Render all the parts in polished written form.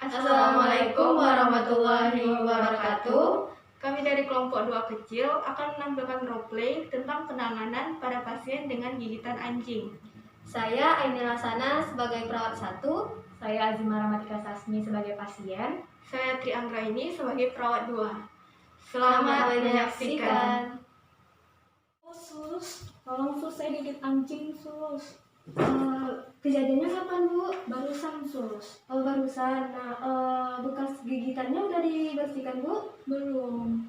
Assalamualaikum warahmatullahi wabarakatuh. Kami dari kelompok 2 kecil akan menampilkan roleplay tentang penanganan pada pasien dengan gigitan anjing. Saya Ainila Sana sebagai perawat 1. Saya Azimah Ramatika Sasmi sebagai pasien. Saya Tri Anggraini sebagai perawat 2. Selamat menyaksikan. Sus, tolong sus, saya digigit anjing sus. Kejadiannya kapan, Bu? Barusan sus. Oh, barusan. Bekas gigitannya udah dibersihkan, Bu? Belum.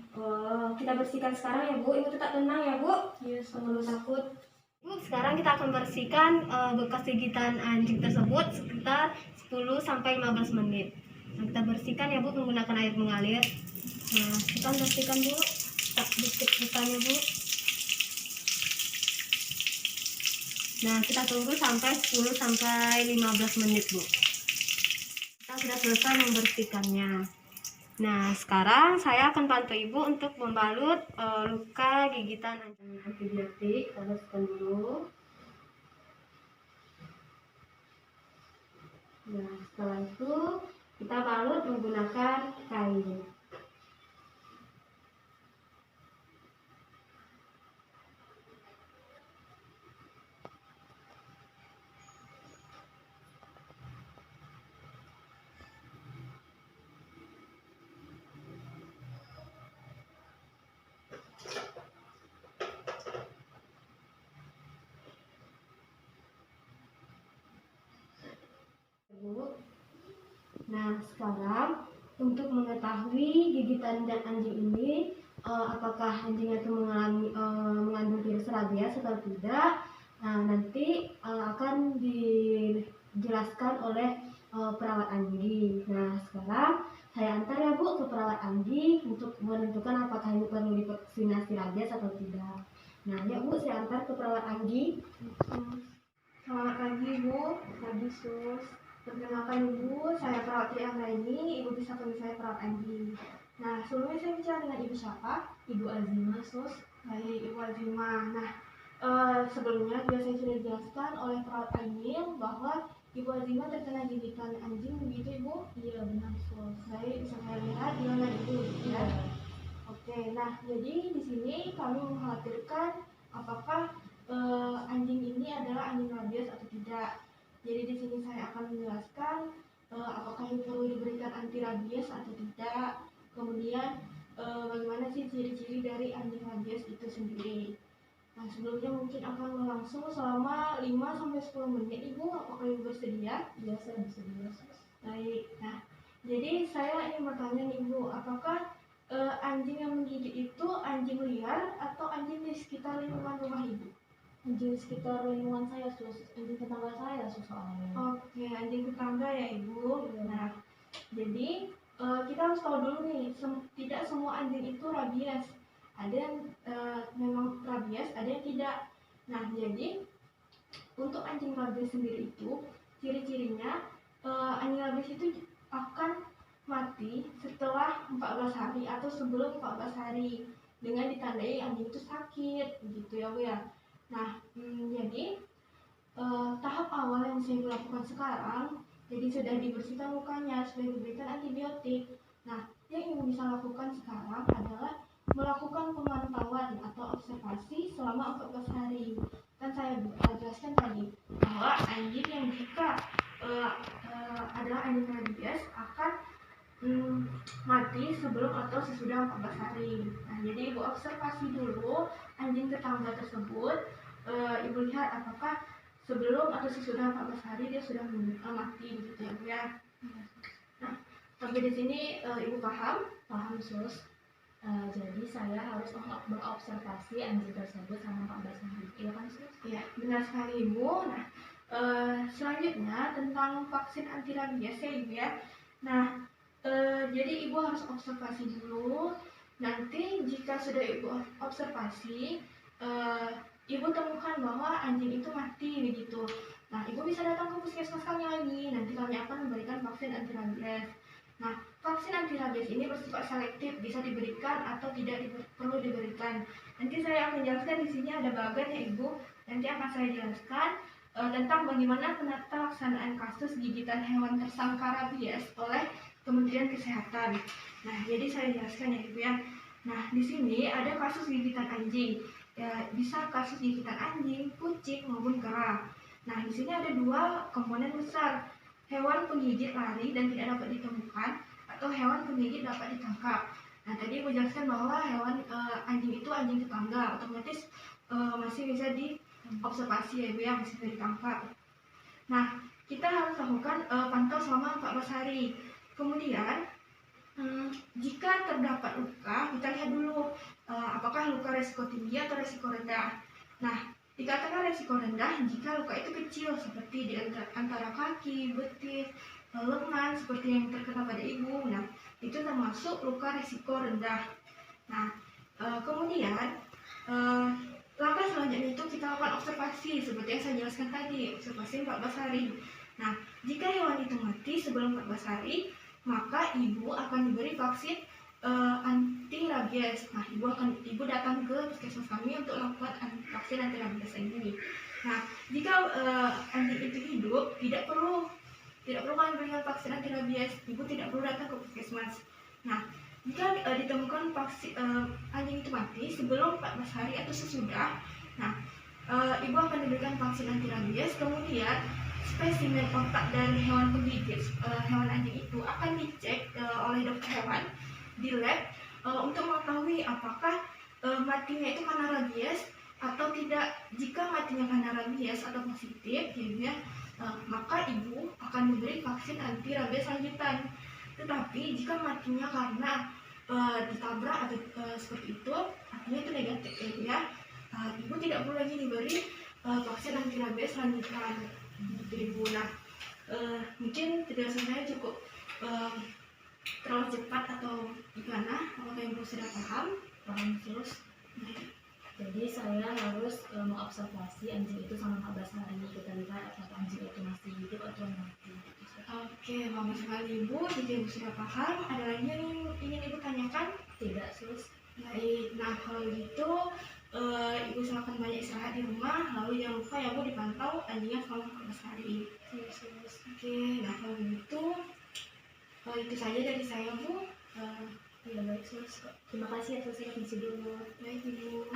Kita bersihkan sekarang ya, Bu. Ibu tetap tenang ya, Bu. Iya, Perlu takut. Sekarang kita akan bersihkan bekas gigitan anjing tersebut sekitar 10-15 menit. Nah, kita bersihkan ya, Bu, menggunakan air mengalir. Nah, kita bersihkan, Bu. Tak dikit bukanya, Bu. Nah, kita tunggu sampai 10-15 menit, Bu. Kita sudah selesai membersihkannya. Nah, sekarang saya akan bantu Ibu untuk membalut luka gigitan anjing. Antibiotik, kita masukkan dulu. Nah, setelah itu kita balut menggunakan kain. Nah, sekarang untuk mengetahui gigitan dan anjing ini apakah anjingnya itu mengandung virus rabies atau tidak, nah nanti akan dijelaskan oleh perawat anjing. Nah, sekarang saya antar ya, Bu, ke perawat anjing untuk menentukan apakah ini perlu divaksinasi rabies atau tidak. Nah, ya, Bu, saya antar ke perawat anjing. Selamat pagi, Bu. Pagi, Sus. Perkenalkan Ibu, saya perawat Tri Anggraini. Ibu bisa panggil saya perawat anjing. Nah, sebelumnya saya bicara dengan Ibu siapa? Ibu Azimah sus. Baik, Ibu Azimah. Nah, sebelumnya juga saya sudah dijelaskan oleh perawat anjing bahwa Ibu Azimah terkena gigitan anjing, begitu Ibu? Iya, benar sus. Baik, bisa saya lihat di lengan Ibu, ya. Oke, nah jadi di sini kami mengkhawatirkan apakah anjing ini adalah anjing rabies atau tidak. Jadi di sini saya akan menjelaskan apakah ini perlu diberikan anti rabies atau tidak. Kemudian bagaimana sih ciri-ciri dari anjing rabies itu sendiri. Nah, sebelumnya mungkin akan berlangsung selama 5-10 menit. Ibu, apakah Ibu bersedia? Iya, saya bersedia sus. Baik. Nah, jadi saya ingin bertanya nih Ibu, apakah anjing yang menggigit itu anjing liar atau anjing di sekitar lingkungan rumah Ibu? Anjing sekitar lingkungan saya sus, anjing tetangga saya sus soalnya. Oke, anjing tetangga ya Ibu. Nah, jadi kita harus tahu dulu nih, tidak semua anjing itu rabies. Ada yang memang rabies, ada yang tidak. Nah, jadi untuk anjing rabies sendiri itu ciri-cirinya anjing rabies itu akan mati setelah 14 hari atau sebelum 14 hari dengan ditandai anjing itu sakit, begitu ya Bu ya. Nah, jadi tahap awal yang saya lakukan sekarang, jadi sudah dibersihkan lukanya, sudah diberikan antibiotik. Nah, yang Ibu bisa lakukan sekarang adalah melakukan pemantauan atau observasi selama 14 hari. Kan saya jelaskan tadi bahwa anjing yang jika adalah anjing rabies akan mati sebelum atau sesudah 14 hari. Nah, jadi Ibu observasi dulu anjing tetangga tersebut. Ibu lihat apakah sebelum atau sesudah 14 hari dia sudah mati, gitu ya Bu ya. Nah, sampai di sini Ibu paham? Paham sus. Jadi saya harus berobservasi anjing tersebut selama 14 hari. Iya kan sus? Iya, benar sekali Ibu. Nah, selanjutnya tentang vaksin anti rabies ya Ibu ya. Nah, jadi Ibu harus observasi dulu. Nanti jika sudah Ibu observasi, Ibu temukan bahwa anjing itu mati begitu. Nah, Ibu bisa datang ke puskesmas kami lagi. Nanti kami akan memberikan vaksin anti rabies. Nah, vaksin anti rabies ini bersifat selektif, bisa diberikan atau tidak perlu diberikan. Nanti saya akan menjelaskan di sini ada bagan ya Ibu. Nanti akan saya jelaskan tentang bagaimana penata laksanaan kasus gigitan hewan tersangka rabies oleh Kementerian Kesehatan. Nah, jadi saya jelaskan ya Ibu ya. Nah, di sini ada kasus gigitan anjing. Ya, bisa kasus gigitan anjing, kucing maupun kera. Nah, di sini ada dua komponen besar. Hewan penggigit lari dan tidak dapat ditemukan atau hewan penggigit dapat ditangkap. Nah, tadi Ibu jelaskan bahwa hewan anjing itu anjing tetangga, otomatis masih bisa diobservasi ya Ibu ya, masih bisa ditangkap. Nah, kita harus lakukan pantau selama 14 hari. Kemudian, jika terdapat luka, kita lihat dulu apakah luka resiko tinggi atau resiko rendah. Nah, dikatakan resiko rendah jika luka itu kecil seperti di antara kaki, betis, lengan seperti yang terkena pada Ibu. Nah, itu termasuk luka resiko rendah. Nah, kemudian langkah selanjutnya itu kita lakukan observasi seperti yang saya jelaskan tadi, observasi 14 hari. Nah, jika hewan itu mati sebelum 14 hari, maka Ibu akan diberi vaksin anti rabies. Nah, Ibu datang ke puskesmas kami untuk lakukan vaksin anti rabies ini. Nah, jika anjing itu hidup, tidak perlu kami berikan vaksin anti rabies. Ibu tidak perlu datang ke puskesmas. Nah, jika ditemukan vaksin anjing itu mati sebelum 14 hari atau sesudah, nah Ibu akan diberikan vaksin anti rabies. Kemudian spesimen otak dari hewan penggigit hewan anjing itu akan dicek oleh dokter hewan di lab untuk mengetahui apakah matinya itu karena rabies atau tidak. Jika matinya karena rabies atau positif, ya, maka Ibu akan diberi vaksin anti rabies lanjutan. Tetapi jika matinya karena ditabrak atau seperti itu, artinya itu negatif ya. Ibu tidak perlu lagi diberi vaksin anti rabies lanjutan untuk Ibu. Nah, mungkin penjelasan saya cukup terlalu cepat atau gimana? Apakah Ibu sudah paham? Paham terus. Jadi saya harus mengobservasi anjing itu selama 14 hari. Kita lihat apakah anjing itu masih hidup atau mati. Oke, bagus sekali Ibu. Jika Ibu sudah paham, ada lagi yang ingin Ibu tanyakan? Tidak, sus. Baik, nah kalau gitu Ibu silakan banyak istirahat di rumah. Lalu jangan lupa ya Bu dipantau anjingnya selama 14 hari. Oke, nah kalau gitu itu saja dari saya Bu. Ya baik, sus. Terima kasih atas informasi dulu. Baik Ibu.